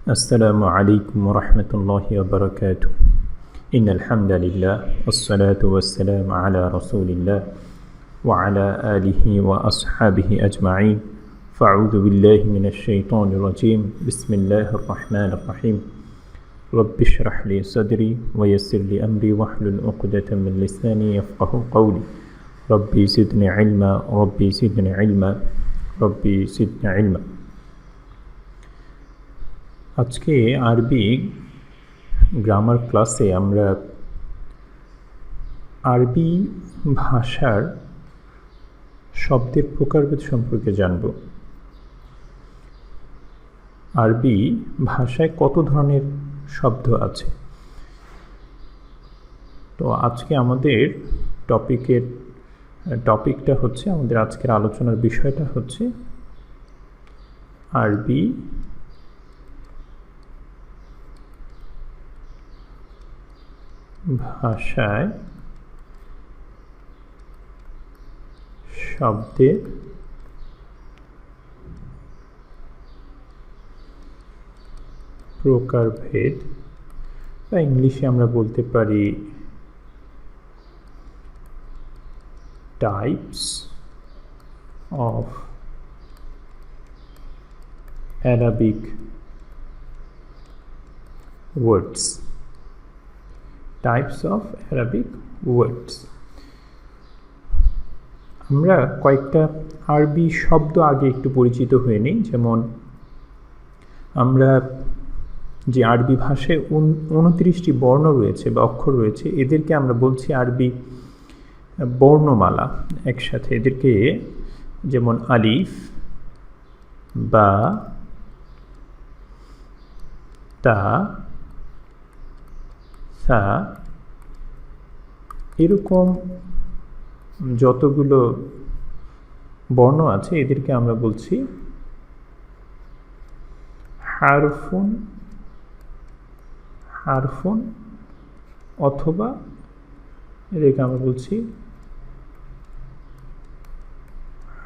السلام عليكم ورحمة الله وبركاته. إن الحمد لله والصلاة والسلام على رسول الله وعلى آله وأصحابه أجمعين. فأعوذ بالله من الشيطان الرجيم. بسم الله الرحمن الرحيم. رب اشرح لي صدري ويسر لي أمري واحلل عقدة من لساني يفقه قولي. ربي زدني علما ربي زدني علما ربي زدني علما. আজকে আরবি গ্রামার ক্লাসে আমরা আরবি ভাষার শব্দের প্রকারভেদ সম্পর্কে জানব। আরবি ভাষায় কত ধরনের শব্দ আছে। তো আজকে আমাদের টপিকটা হচ্ছে, আমাদের আজকের আলোচনার বিষয়টা হচ্ছে আরবি ভাষায় শব্দের প্রকারভেদ, বা ইংলিশে আমরা বলতে পারি types of Arabic words. Types of Arabic words. আমরা কয়েকটা আরবি শব্দ আগে একটু পরিচিত হয়ে নিই। যেমন আমরা যে আরবি ভাষায় 29টি বর্ণ রয়েছে বা অক্ষর রয়েছে, এদেরকে আমরা বলছি আরবি বর্ণমালা একসাথে। এদেরকে যেমন আলিফ, বা, তা, সা, এরকম যতগুলো বর্ণ আছে এদেরকে আমরা বলছি হারফুন অথবা এদেরকে আমরা বলছি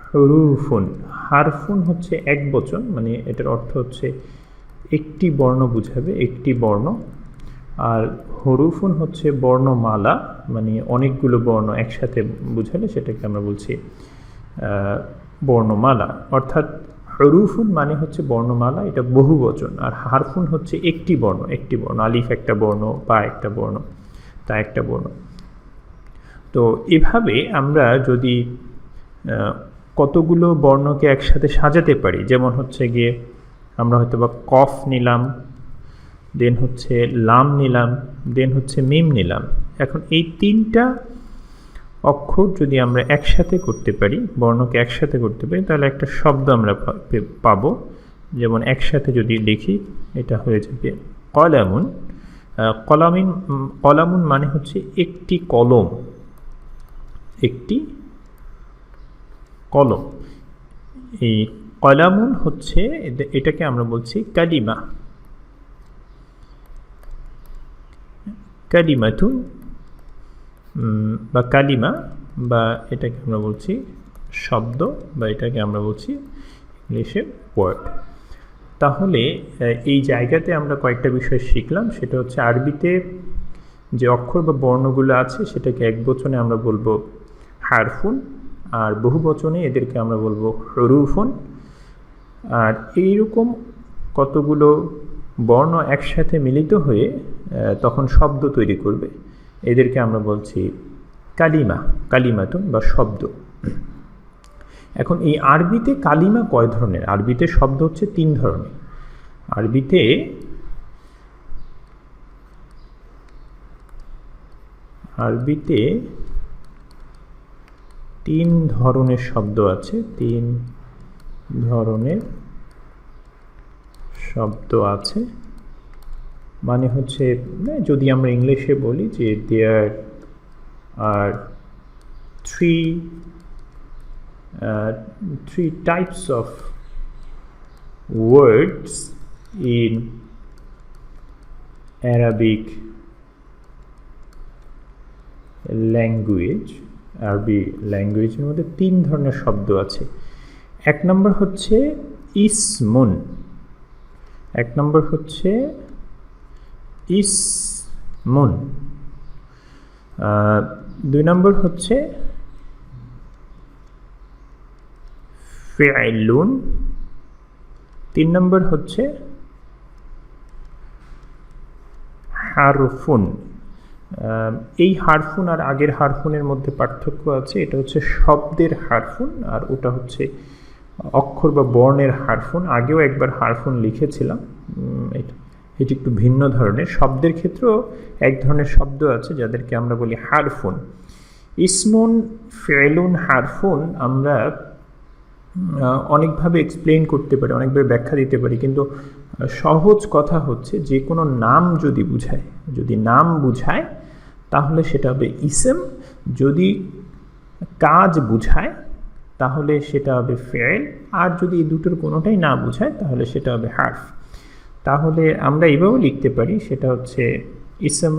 হুরুফুন। হারফুন হচ্ছে এক বচন, মানে এটার অর্থ হচ্ছে একটি বর্ণ বুঝাবে, একটি বর্ণ। আর হরুফুন হচ্ছে বর্ণমালা, মানে অনেকগুলো বর্ণ একসাথে বুঝালে সেটাকে আমরা বলছি বর্ণমালা। অর্থাৎ হরুফুন মানে হচ্ছে বর্ণমালা, এটা বহু বচন। আর হারফুন হচ্ছে একটি বর্ণ, আলিফ একটা বর্ণ, বা একটা বর্ণ, তা একটা বর্ণ। তো এভাবে আমরা যদি কতগুলো বর্ণকে একসাথে সাজাতে পারি, যেমন হচ্ছে গিয়ে আমরা হয়তো বা কফ নিলাম, দেন হচ্ছে লাম নিলাম, দেন হচ্ছে মিম নিলাম। এখন এই তিনটা অক্ষর যদি আমরা একসাথে করতে পারি, বর্ণকে একসাথে করতে পারি, তাহলে একটা শব্দ আমরা পাবো। যেমন একসাথে যদি লিখি, এটা হয়ে যাবে কলামুন। কলামুন মানে হচ্ছে একটি কলম, একটি কলম। এই কলামুন হচ্ছে, এটাকে আমরা বলছি কালিমা, কালিমাতুন বা কালিমা, বা এটাকে আমরা বলছি শব্দ, বা এটাকে আমরা বলছি ইংলিশে ওয়ার্ড। তাহলে এই জায়গাতে আমরা কয়েকটা বিষয় শিখলাম। সেটা হচ্ছে আরবিতে যে অক্ষর বা বর্ণগুলো আছে সেটাকে এক বচনে আমরা বলবো হারফুন, আর বহু বচনে এদেরকে আমরা বলবো হরুফুন। আর এইরকম কতগুলো বর্ণ একসাথে মিলিত হয়ে তখন শব্দ তৈরি করবে, এদেরকে আমরা বলছি কালিমা, কালিমাতুন বা শব্দ। এখন এই আরবিতে কালিমা কয় ধরনের? আরবিতে শব্দ হচ্ছে 3 ধরনের। আরবিতে 3 ধরনের শব্দ আছে, 3 ধরনের শব্দ আছে। মানে হচ্ছে, যদি আমরা ইংলিশে বলি যে দেয়ার আর three types of words in Arabic language. আরবি ল্যাঙ্গুয়েজের মধ্যে 3 ধরনের শব্দ আছে। এক নম্বর হচ্ছে ইসমুন। এক নম্বর হচ্ছে ইসমুন, 2 নম্বর হচ্ছে ফি'লুন, 3 নম্বর হচ্ছে হারফুন। এই হারফুন আর আগের হারফুনের মধ্যে পার্থক্য আছে। এটা হচ্ছে শব্দের হারফুন আর ওটা হচ্ছে অক্ষর বা বর্ণের হারফুন। আগেও একবার হারফুন লিখেছিলাম, এটি একটু ভিন্ন ধরনের। শব্দের ক্ষেত্রেও এক ধরনের শব্দ আছে যাদেরকে আমরা বলি হারফুন। ইসমুন, ফি'লুন, হারফুন আমরা অনেকভাবে এক্সপ্লেইন করতে পারি, অনেকভাবে ব্যাখ্যা দিতে পারি, কিন্তু সহজ কথা হচ্ছে যে কোনো নাম যদি বুঝায়, যদি নাম বুঝায় তাহলে সেটা হবে ইসম, যদি কাজ বুঝায় তাহলে সেটা হবে ফেল, আর যদি এই দুটোর কোনোটাই না বুঝায় তাহলে সেটা হবে হার্ফ। তাহলে আমরা এইভাবেও লিখতে পারি, সেটা হচ্ছে ইসম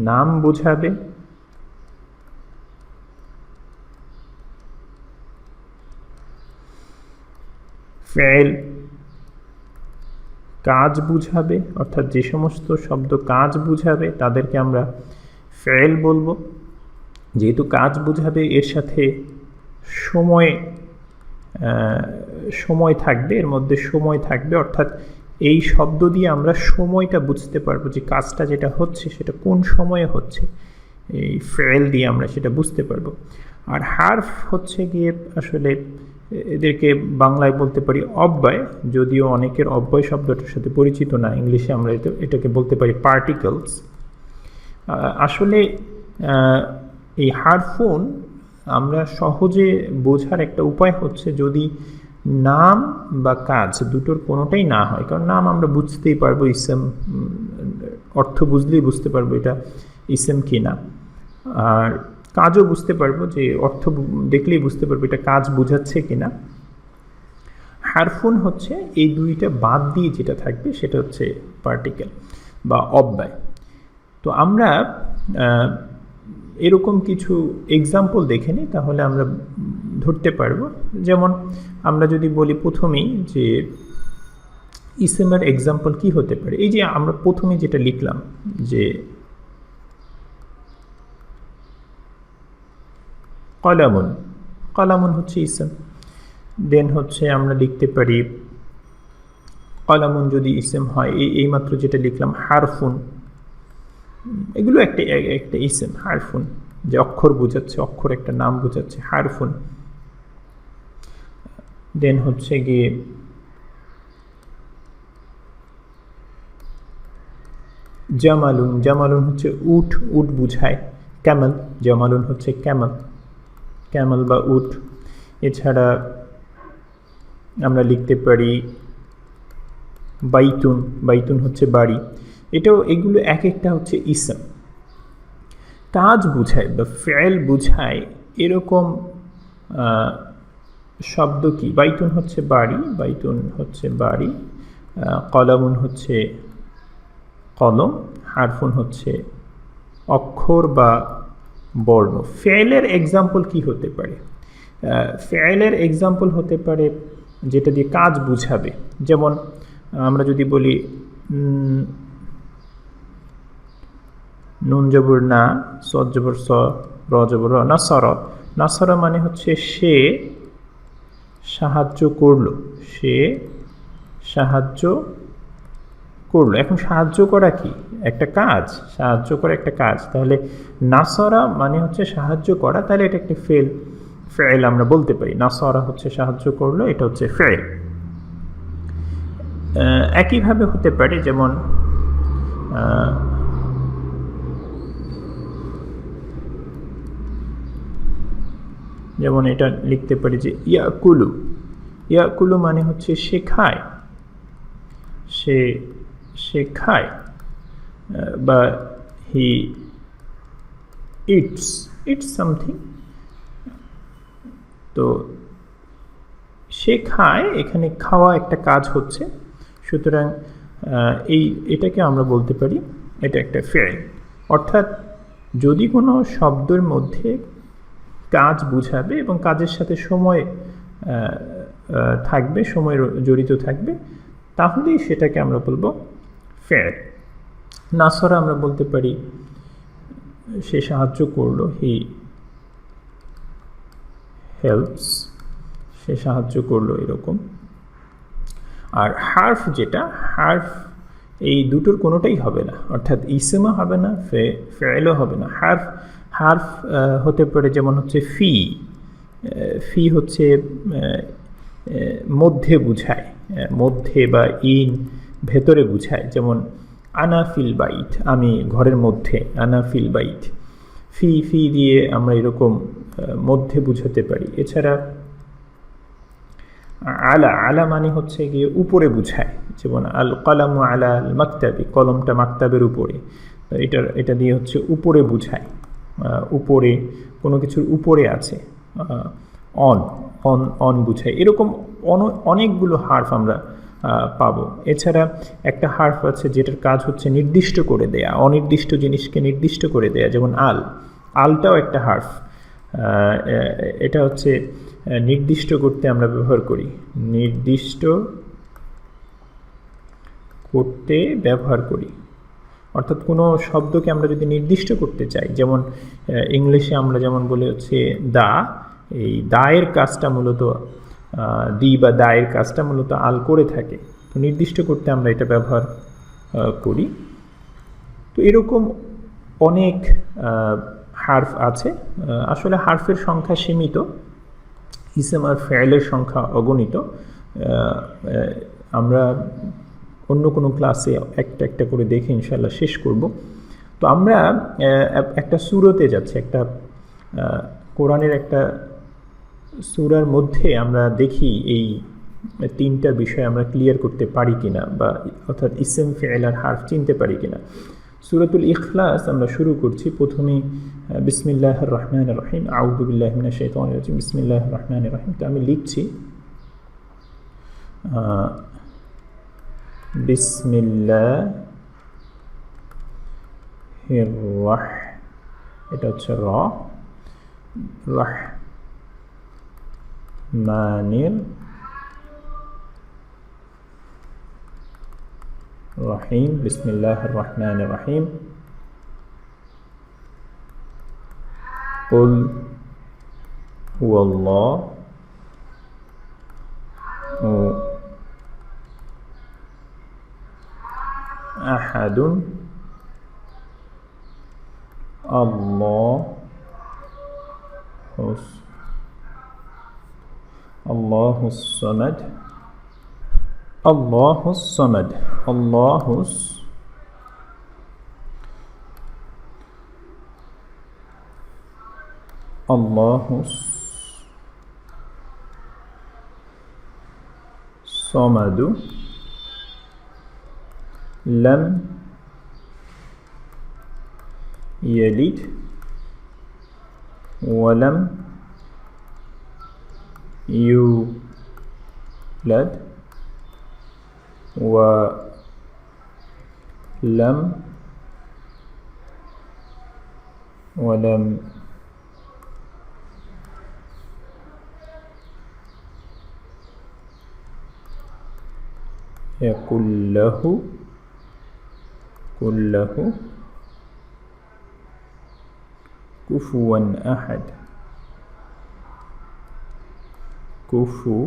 নাম বুঝাবে, ফেল কাজ বুঝাবে, অর্থাৎ যে সমস্ত শব্দ কাজ বুঝাবে তাদেরকে আমরা ফেল বলবো। যেহেতু কাজ বুঝাবে এর সাথে সময় থাকবে, এর মধ্যে সময় থাকবে, অর্থাৎ এই শব্দ দিয়ে আমরা সময়টা বুঝতে পারবো যে কাজটা যেটা হচ্ছে সেটা কোন সময়ে হচ্ছে, এই ফেল দিয়ে আমরা সেটা বুঝতে পারবো। আর হার্ফ হচ্ছে গিয়ে আসলে এদেরকে বাংলায় বলতে পারি অব্যয়, যদিও অনেকের অব্যয় শব্দটার সাথে পরিচিত না, ইংলিশে আমরা এটাকে বলতে পারি পার্টিকলস। আসলে এই হারফুন আমরা সহজে বোঝার একটা উপায় হচ্ছে যদি নাম বা কাজ দুটোর কোনোটাই না হয়, কারণ নাম আমরা বুঝতেই পারবো, ইসম অর্থ বুঝলেই বুঝতে পারবো এটা ইসম কি না, আর কাজও বুঝতে পারবো, যে অর্থ দেখলেই বুঝতে পারবো এটা কাজ বুঝাচ্ছে কিনা। হারফুন হচ্ছে এই দুইটা বাদ দিয়ে যেটা থাকবে সেটা হচ্ছে পার্টিকেল বা অব্যয়। তো আমরা এরকম কিছু এক্সাম্পল দেখে নিই, তাহলে আমরা ধরতে পারবো। যেমন আমরা যদি বলি প্রথমেই যে ইসমের এক্সাম্পল কি হতে পারে, এই যে আমরা প্রথমে যেটা লিখলাম যে কলামুন, কলামুন হচ্ছে ইসম। দেন হচ্ছে আমরা লিখতে পারি কলামুন যদি ইসম হয়, এইমাত্র যেটা লিখলাম হারফুন, এগুলো একটা ইসম। হারফুন যে অক্ষর বোঝাচ্ছে, অক্ষর একটা নাম বোঝাচ্ছে, হারফুন। দেন হচ্ছে গিয়ে জামালুন, জামালুন হচ্ছে উট, উট বুঝায়। ক্যামেল, জামালুন হচ্ছে ক্যামেল, ক্যামেল বা উট। এছাড়া আমরা লিখতে পারি বাইতুন, বাইতুন হচ্ছে বাড়ি। এগুলো এক একটা হচ্ছে ইসম। কাজ বুঝায় বা ফেল বুঝায় এরকম শব্দ কি? বাইতুন হচ্ছে বাড়ি, বাইতুন হচ্ছে বাড়ি। কলামুন হচ্ছে কলম, হারফুন হচ্ছে অক্ষর বা বর্ণ। ফেলের এক্সাম্পল কি হতে পারে? ফেলের এক্সাম্পল হতে পারে যেটা দিয়ে কাজ বুঝাবে। যেমন আমরা যদি বলি নুন জবর না, সদ জবর স, র জবর র, নাসর। নাসর মানে হচ্ছে সে সাহায্য করলো, সে সাহায্য করলো। এখন সাহায্য করা কি? একটা কাজ, সাহায্য করা একটা কাজ। তাহলে নাসরা মানে হচ্ছে সাহায্য করা, তাহলে এটা একটা ফেল আমরা বলতে পারি। নাসরা হচ্ছে সাহায্য করলো, এটা হচ্ছে ফেল। একইভাবে হতে পারে যেমন এটা লিখতে পারি যে ইয়াকুলু, ইয়াকুলু মানে হচ্ছে সে খায়, সে খায়, বা হি ইটস সামথিং। তো সে খায়, এখানে খাওয়া একটা কাজ হচ্ছে, সুতরাং এটাকে আমরা বলতে পারি এটা একটা ফেল। অর্থাৎ যদি কোনো শব্দের মধ্যে কাজ বুঝাবে এবং কাজের সাথে সময় থাকবে, সময় জড়িত থাকবে, তাহলেই সেটাকে আমরা বলবো ফেল। নাসরা আমরা বলতে পারি সে সাহায্য করলো, হি হেল্পস, সে সাহায্য করলো, এরকম। আর হার্ফ যেটা, হার্ফ এই দুটোর কোনোটাই হবে না, অর্থাৎ ইসমও হবে না, ফেলও হবে না। হার্ফ হার্ফ হতে পারে যেমন হচ্ছে ফি, ফি হচ্ছে মধ্যে বুঝায়, মধ্যে বা ইন ভেতরে বুঝায়, যেমন আনা ফিল বাইট, আমি ঘরের মধ্যে, আনা ফিল বাইট। ফি ফি দিয়ে আমরা এরকম মধ্যে বুঝাতে পারি। এছাড়া আলা, আলা মানে হচ্ছে গিয়ে উপরে বুঝায়, যেমন আল কলামু আলা আল মাকতাবি, কলমটা মাকতাবের উপরে, এটা দিয়ে হচ্ছে উপরে বুঝায়, উপরে কোনো কিছুর উপরে আছে, অন অন অন বুঝায়। এরকম অনেকগুলো হার্ফ আমরা পাবো। এছাড়া একটা হার্ফ আছে যেটার কাজ হচ্ছে নির্দিষ্ট করে দেয়া, অনির্দিষ্ট জিনিসকে নির্দিষ্ট করে দেয়া, যেমন আল, আলটাও একটা হার্ফ। এটা হচ্ছে নির্দিষ্ট করতে আমরা ব্যবহার করি, নির্দিষ্ট করতে ব্যবহার করি, অর্থাৎ কোনো শব্দকে আমরা যদি নির্দিষ্ট করতে চাই, যেমন ইংলিশে আমরা যেমন বলে হচ্ছে দা, এই দায়ের কাজটা মূলত দি বা দায়ের কাজটা মূলত আল করে থাকে, তো নির্দিষ্ট করতে আমরা এটা ব্যবহার করি। তো এরকম অনেক হার্ফ আছে। আসলে হার্ফের সংখ্যা সীমিত, ইসম আর ফেলের সংখ্যা অগণিত। আমরা অন্য কোনো ক্লাসে একটা একটা করে দেখে ইনশাল্লাহ শেষ করব। তো আমরা একটা সূরাতে যাচ্ছি, একটা কোরআনের একটা সূরার মধ্যে আমরা দেখি এই তিনটা বিষয় আমরা ক্লিয়ার করতে পারি কিনা, বা অর্থাৎ ইসম ফেল আর হার্ফ চিনতে পারি কিনা। সূরাতুল ইখলাস আমরা শুরু করছি। প্রথমেই বিসমিল্লাহির রহমানির রহিম, আউযু বিল্লাহি মিনাশ শাইতানির রাজিম, বিসমিল্লাহির রহমানির রহিম। তো আমি লিখছি বিসমিল্লাহির এটা হচ্ছে র, রহমানির রহিম, বিসমিল্লাহির রহমানির রহিম। কুল হুয়াল্লাহু আহাদুন আল্লাহুস সামাদ, আল্লাহুস সামাদ, আল্লাহুস সামাদু, লাম ইয়ালিদ ওয়ালাম ইউলাদ ওয়ালাম يقول له كفوا أحد، كفوا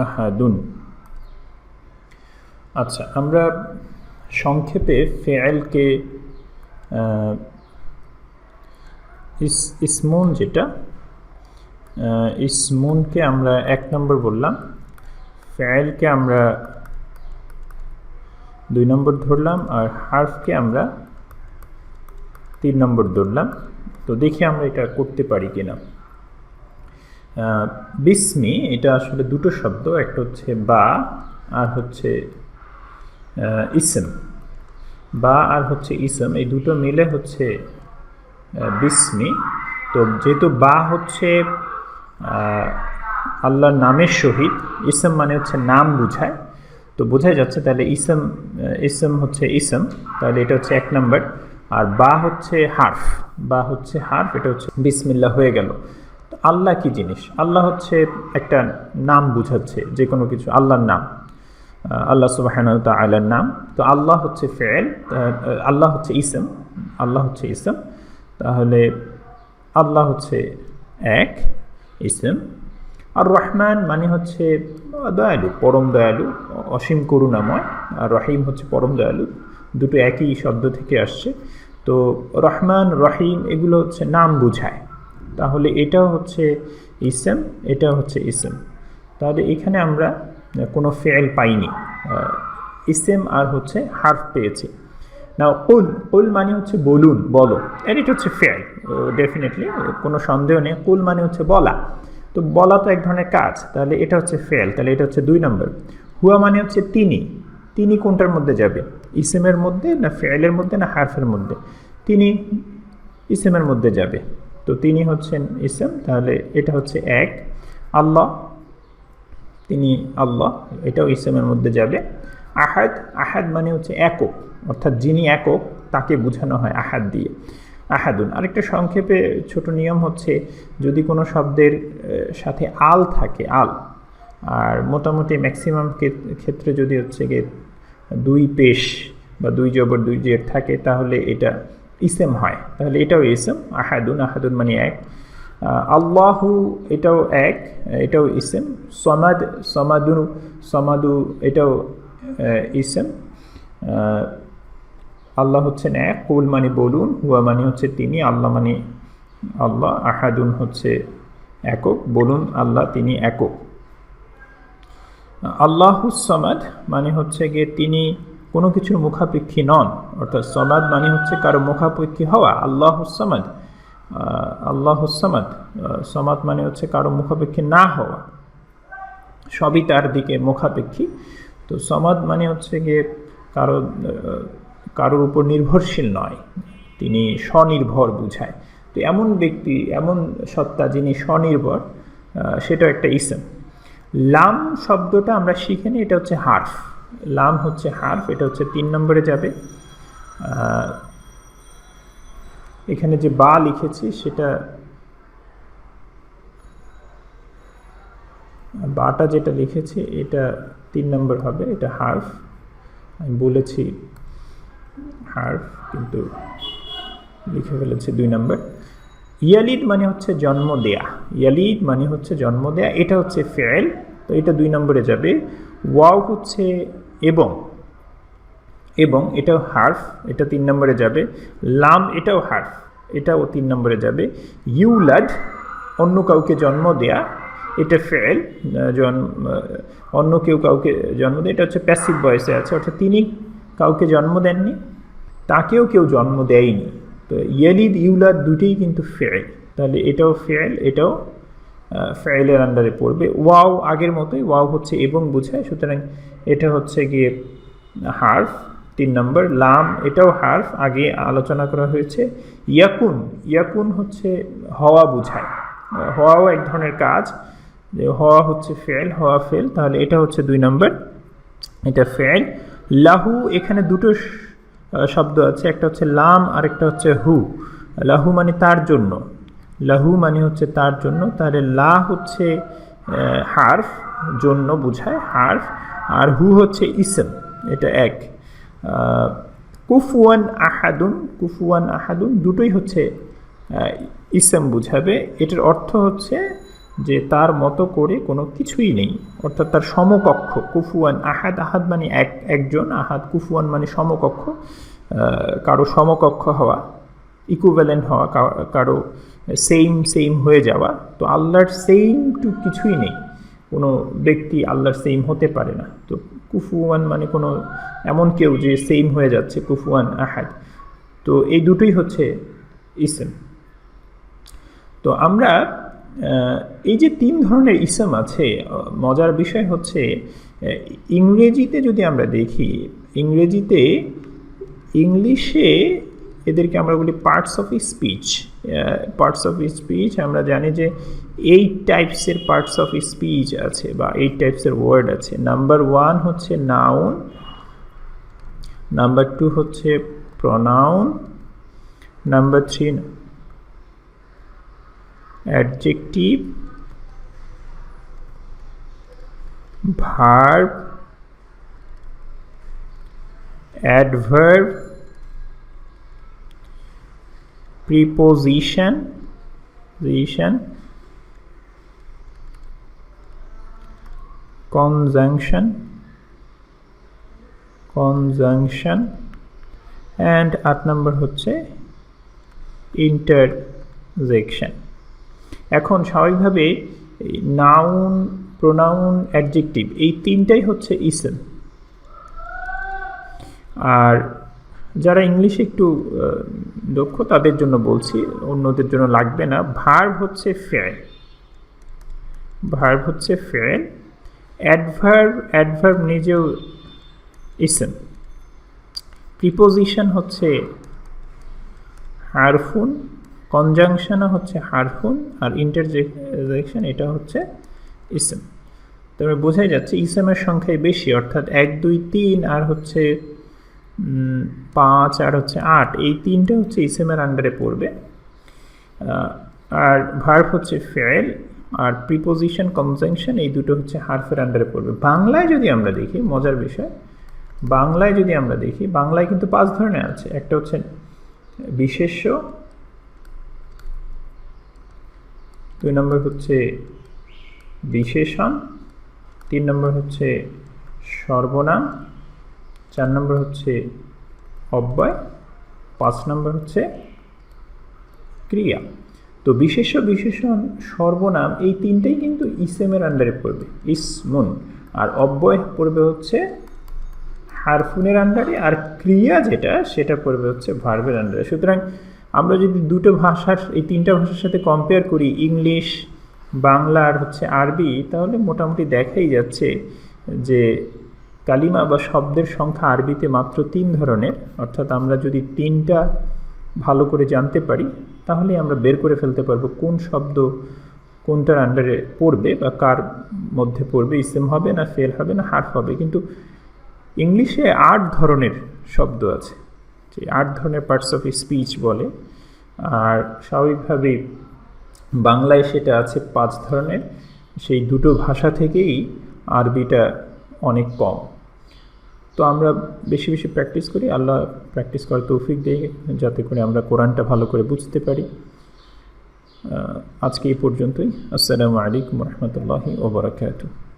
আহাদুন। আচ্ছা, আমরা সংক্ষেপে ফেলকে ইসমুন, যেটা ইসমুনকে আমরা 1 নম্বর বললাম, ফেলকে আমরা 2 নম্বর ধরলাম, আর হার্ফকে আমরা 3 নম্বর ধরলাম। তো দেখি আমরা এটা করতে পারি কিনা। বিসমি, এটা আসলে দুটো শব্দ, একটা হচ্ছে বা আর হচ্ছে ইসম। বা আর হচ্ছে ইসম, এই দুটো মিলে হচ্ছে বিসমি। তো যেহেতু বা হচ্ছে আল্লাহর নামের সহিত, ইসম মানে হচ্ছে নাম বুঝায়, তো বোঝাই যাচ্ছে তাহলে ইসম হচ্ছে ইসম, তাহলে এটা হচ্ছে 1 নম্বর। আর বা হচ্ছে হার্ফ, এটা হচ্ছে বিসমিল্লাহ হয়ে গেল। তো আল্লাহ কি জিনিস? আল্লাহ হচ্ছে একটা নাম বুঝাচ্ছে, যে কোনো কিছু আল্লাহর নাম, আল্লাহ সুবহানাহু ওয়া তাআলার নাম। তো আল্লাহ হচ্ছে ফেল, আল্লাহ হচ্ছে ইসম, তাহলে আল্লাহ হচ্ছে এক ইসম। আর রহমান মানে হচ্ছে দয়ালু, পরম দয়ালু, অসীম করুণাময়। আর রহিম হচ্ছে পরম দয়ালু, দুটো একই শব্দ থেকে আসছে। তো রহমান রহিম এগুলো হচ্ছে নাম বুঝায়, তাহলে এটাও হচ্ছে ইসম, এটাও হচ্ছে ইসম। তাহলে এখানে আমরা কোনো ফেল পাইনি, ইসম আর হচ্ছে হার্ফ পেয়েছি। নাও কুল মানে হচ্ছে বলুন, বলো, এটা হচ্ছে ফেল, ডেফিনেটলি কোনো সন্দেহ নেই। কুল মানে হচ্ছে বলা, তো বলা তো এক ধরনের কাজ, তাহলে এটা হচ্ছে ফেল, তাহলে এটা হচ্ছে 2 নম্বর। হুয়া মানে হচ্ছে তিনি কোনটার মধ্যে যাবে? ইসমের মধ্যে না ফেলের মধ্যে না হারফের মধ্যে? তিনি ইসমের মধ্যে যাবে, তো তিনি হচ্ছেন ইসম, তাহলে এটা হচ্ছে এক। আল্লাহ, তিনি আল্লাহ, এটাও ইসমের মধ্যে যাবে। আহাদ মানে হচ্ছে একক, অর্থাৎ যিনি একক তাকে বোঝানো হয় আহাদ দিয়ে, আহাদুন। আরেকটা সংক্ষেপে ছোট নিয়ম হচ্ছে, যদি কোনো শব্দের সাথে আল থাকে, আর মোটামুটি ম্যাক্সিমাম ক্ষেত্রে যদি হচ্ছে গিয়ে 2 পেশ বা 2 জবর 2 জের থাকে, তাহলে এটা ইসম হয়, তাহলে এটাও ইসম। আহাদুন মানে এক। আল্লাহু, এটাও এক, এটাও ইসম। সমাদু এটাও ইসম। আল্লাহ হচ্ছেন এক, কুল মানে বলুন, হুয়া মানে হচ্ছে তিনি, আল্লাহ মানে আল্লাহ, আহাদুন হচ্ছে একক, বলুন আল্লাহ তিনি একক। আল্লাহুস সামাদ মানে হচ্ছে গিয়ে তিনি কোনো কিছুর মুখাপেক্ষী নন, অর্থাৎ সামাদ মানে হচ্ছে কারো মুখাপেক্ষী হওয়া। আল্লাহুস সামাদ, সামাদ মানে হচ্ছে কারো মুখাপেক্ষী না হওয়া, সবই তার দিকে মুখাপেক্ষী। তো সামাদ মানে হচ্ছে গিয়ে কারোর উপর নির্ভরশীল নয়, তিনি স্বনির্ভর বুঝায়। তো এমন ব্যক্তি, এমন সত্তা যিনি স্বনির্ভর, সেটাও একটা ইসম। লাম শব্দটা আমরা শিখে নিই, এটা হচ্ছে হার্ফ, লাম হচ্ছে হার্ফ, এটা হচ্ছে 3 নম্বরে যাবে। এখানে যে বা লিখেছি সেটা, বাটা যেটা লিখেছি এটা 3 নম্বর হবে, এটা হার্ফ। আমি বলেছি হার্ফ, কিন্তু লিখে ফেলেছি 2 নম্বর। ইয়ালিদ মানে হচ্ছে জন্ম দেয়া, এটা হচ্ছে ফেল, তো এটা 2 নম্বরে যাবে। ওয়াও হচ্ছে এবং এটাও হার্ফ, এটা 3 নম্বরে যাবে। লাম এটাও হার্ফ, এটাও 3 নম্বরে যাবে। ইউলাদ অন্য কাউকে জন্ম দেয়া, এটা ফেল, অন্য কেউ কাউকে জন্ম দেয়, এটা হচ্ছে প্যাসিভ ভয়েসে আছে, অর্থাৎ তিনি কাউকে জন্ম দেননি, তাকেও কেউ জন্ম দেয়নি। তো ইয়ালিদ ইউলাদ দুটোই কিন্তু ফেল, তাহলে এটাও ফেল, এটাও ফেলের আন্ডারে পড়বে। ওয়াও আগের মতোই, ওয়াও হচ্ছে এবং বোঝায়, সুতরাং এটা হচ্ছে গিয়ে হার্ফ 3 নম্বর। লাম এটাও হার্ফ, আগে আলোচনা করা হয়েছে। ইয়াকুন হচ্ছে হওয়া বোঝায়, হওয়াও এক ধরনের কাজ, যে হওয়া হচ্ছে ফেল, হওয়া ফেল, তাহলে এটা হচ্ছে 2 নম্বর, এটা ফেল। লাহু, এখানে দুটো শব্দ আছে, একটা হচ্ছে লাম আর একটা হচ্ছে হু। লাহু মানে তার জন্য, তাহলে লা হচ্ছে হার্ফ, জন্য বুঝায় হার্ফ, আর হু হচ্ছে ইসম, এটা এক। কুফুয়ান আহাদুন দুটোই হচ্ছে ইসম বুঝাবে। এটার অর্থ হচ্ছে যে তার মতো করে কোনো কিছুই নেই, অর্থাৎ তার সমকক্ষ। কুফুয়ান আহাদ মানে একজন, আহাদ কুফুয়ান মানে সমকক্ষ, কারো সমকক্ষ হওয়া, ইকুইভ্যালেন্ট হওয়া, কারো সেম হয়ে যাওয়া। তো আল্লাহর সেম টু কিছুই নেই, কোনো ব্যক্তি আল্লাহর সেম হতে পারে না। তো কুফুয়ান মানে কোনো এমন কেউ যে সেম হয়ে যাচ্ছে, কুফুয়ান আহাদ। তো এই দুটোই হচ্ছে ইসম। তো আমরা এই যে 3 ধরনের ইসম আছে, মজার বিষয় হচ্ছে ইংরেজিতে যদি আমরা দেখি, ইংলিশে এদেরকে আমরা বলি পার্টস অফ স্পিচ। আমরা জানি যে 8 টাইপসের পার্টস অফ স্পিচ আছে, বা 8 টাইপসের ওয়ার্ড আছে। নাম্বার 1 হচ্ছে নাউন, নাম্বার 2 হচ্ছে pronoun, number 3 adjective, verb, adverb, preposition, conjunction, and 8 নম্বর হচ্ছে ইন্টারজেকশন। এখন স্বাভাবিকভাবে নাউন, প্রোনাউন, অ্যাডজেক্টিভ এই তিনটাই হচ্ছে ইসম। আর যারা ইংলিশে একটু দক্ষ তাদের জন্য বলছি, অন্যদের জন্য লাগবে না। ভার্ব হচ্ছে ফেল, অ্যাডভার্ব নিজেও ইসম, প্রিপোজিশন হচ্ছে হারফুন, কনজাংশনও হচ্ছে হারফুন, আর ইন্টারজেকশন এটা হচ্ছে ইসম। তবে বোঝাই যাচ্ছে ইসমের সংখ্যাই বেশি, অর্থাৎ 1 2 3 আর হচ্ছে 5 আর হচ্ছে 8, এই তিনটা হচ্ছে ইসমের আন্ডারে পড়বে। আর ভার্ব হচ্ছে ফেল, আর প্রিপোজিশন, কনজাংশন এই দুটো হচ্ছে হারফের আন্ডারে পড়বে। বাংলায় যদি আমরা দেখি, মজার বিষয়, বাংলায় কিন্তু 5 ধরনের আছে। একটা হচ্ছে বিশেষ্য, 2 নম্বর হচ্ছে বিশেষণ, 3 নম্বর হচ্ছে সর্বনাম, 4 নম্বর হচ্ছে অব্যয়, 5 নম্বর হচ্ছে ক্রিয়া। তো বিশেষ্য, বিশেষণ, সর্বনাম এই তিনটেই কিন্তু ইসমের আন্ডারে পড়বে, ইসমুন। আর অব্যয় পড়বে হচ্ছে হারফুনের আন্ডারে, আর ক্রিয়া যেটা সেটা পড়বে হচ্ছে ভার্বের আন্ডারে। সুতরাং আমরা যদি দুটো ভাষার, এই তিনটা ভাষার সাথে কম্পেয়ার করি, ইংলিশ, বাংলা আর হচ্ছে আরবি, তাহলে মোটামুটি দেখাই যাচ্ছে যে কালিমা বা শব্দের সংখ্যা আরবিতে মাত্র 3 ধরনের। অর্থাৎ আমরা যদি 3টা ভালো করে জানতে পারি তাহলে আমরা বের করে ফেলতে পারবো কোন শব্দ কোনটার আন্ডারে পড়বে বা কার মধ্যে পড়বে, ইসম হবে না ফেল হবে না হার্ফ হবে। কিন্তু ইংলিশে 8 ধরনের শব্দ আছে, যে 8 ধরনের পার্টস অফ স্পিচ বলে, আর স্বাভাবিকভাবেই বাংলায় সেটা আছে 5 ধরনের। সেই দুটো ভাষা থেকেই আরবিটা অনেক কম। তো আমরা বেশি বেশি প্র্যাকটিস করি, আল্লাহ প্র্যাকটিস করার তৌফিক দেয় যাতে করে আমরা কোরআনটা ভালো করে বুঝতে পারি। আজকে এই পর্যন্তই। আসসালামু আলাইকুম ওয়া রাহমাতুল্লাহি ওয়া বারাকাতুহু।